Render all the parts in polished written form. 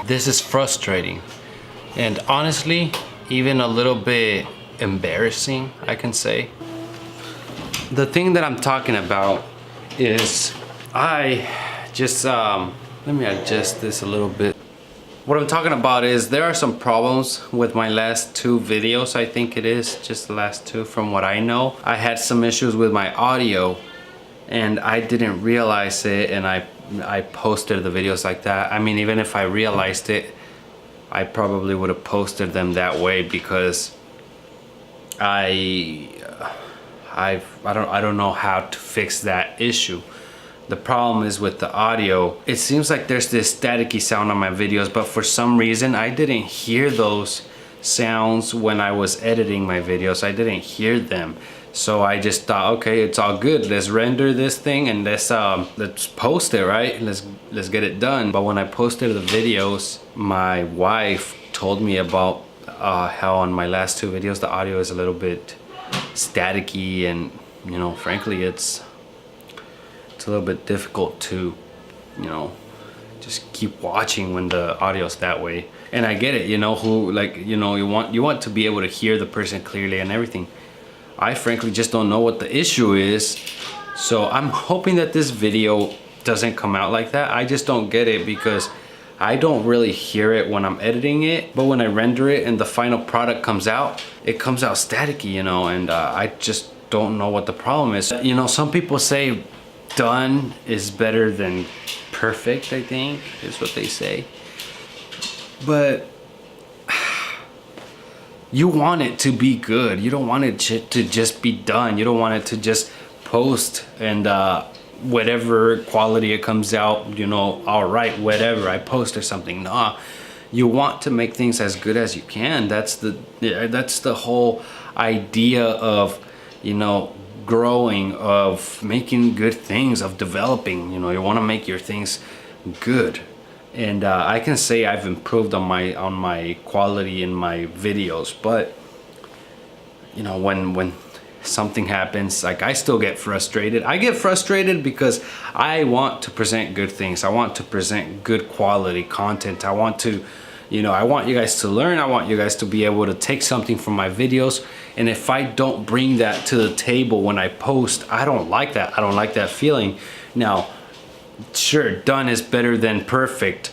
this is frustrating and honestly even a little bit embarrassing, I can say. The thing that I'm talking about is let me adjust this a little bit. What I'm talking about is there are some problems with my last 2 videos. I think it is just the last 2 from what I know. I had some issues with my audio and I didn't realize it, and I posted the videos like that. I mean, even if I realized it, I probably would have posted them that way because I don't know how to fix that issue. The problem is with the audio. It seems like there's this staticky sound on my videos, but for some reason I didn't hear those sounds when I was editing my videos. I didn't hear them. So I just thought, okay, it's all good. Let's render this thing and let's post it, right? Let's get it done. But when I posted the videos, my wife told me about how on my last 2 videos the audio is a little bit staticky, and you know, frankly, it's a little bit difficult to, you know, just keep watching when the audio's that way. And I get it, you know, you want to be able to hear the person clearly and everything. I frankly just don't know what the issue is. So I'm hoping that this video doesn't come out like that. I just don't get it because I don't really hear it when I'm editing it, but when I render it and the final product comes out, it comes out staticky, you know, and I just don't know what the problem is. You know, some people say done is better than perfect, I think is what they say. But you want it to be good. You don't want it to just be done. You don't want it to just post and whatever quality it comes out, you know, all right, whatever, I post or something. Nah, you want to make things as good as you can. That's the whole idea of, you know, growing, of making good things, of developing. You know, you want to make your things good. And I can say I've improved on my quality in my videos, but you know, when something happens, like, I still get frustrated. I get frustrated because I want to present good things. I want to present good quality content. I want to, you know, I want you guys to learn. I want you guys to be able to take something from my videos. And if I don't bring that to the table when I post, I don't like that. I don't like that feeling. Now, sure, done is better than perfect,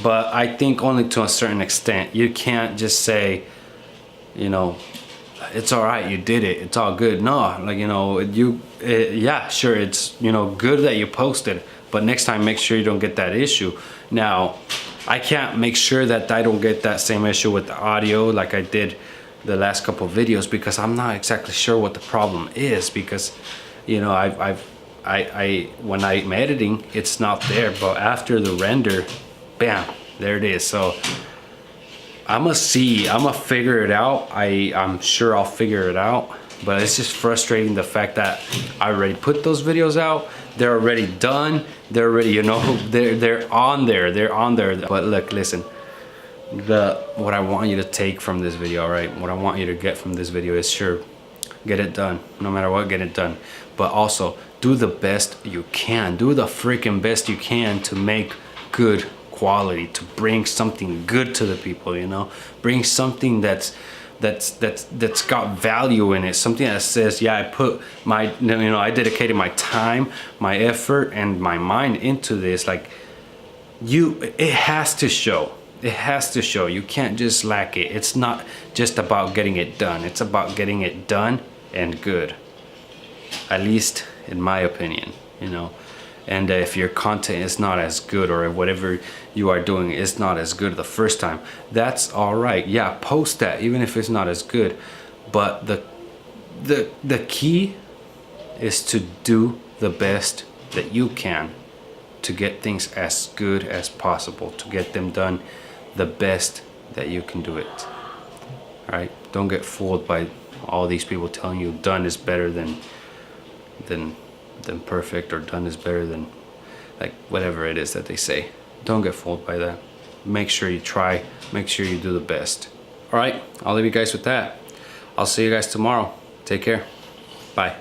but I think only to a certain extent. You can't just say, you know, it's all right, you did it, it's all good. No, like, you know, yeah, sure, it's, you know, good that you posted, but next time make sure you don't get that issue. Now, I can't make sure that I don't get that same issue with the audio like I did the last couple of videos, because I'm not exactly sure what the problem is, because, you know, when I'm editing, it's not there, but after the render, bam, there it is. So I'm gonna figure it out. I'm sure I'll figure it out, but it's just frustrating the fact that I already put those videos out. They're already done. They're already, you know, they're on there. They're on there. But look, listen, what I want you to take from this video, all right? What I want you to get from this video is, sure, get it done. No matter what, get it done. But also, do the best you can. Do the freaking best you can to make good quality, to bring something good to the people, you know? Bring something that's got value in it. Something that says, yeah, I put my, you know, I dedicated my time, my effort, and my mind into this. Like, it has to show. It has to show. You can't just lack it. It's not just about getting it done. It's about getting it done and good. At least in my opinion, you know. And if your content is not as good, or whatever you are doing is not as good the first time, that's all right. Yeah, post that even if it's not as good. But the key is to do the best that you can to get things as good as possible, to get them done the best that you can do it. All right? Don't get fooled by all these people telling you done is better than perfect, or done is better than, like, whatever it is that they say. Don't get fooled by that. Make sure you try. Make sure you do the best. All right, I'll leave you guys with that. I'll see you guys tomorrow. Take care. Bye.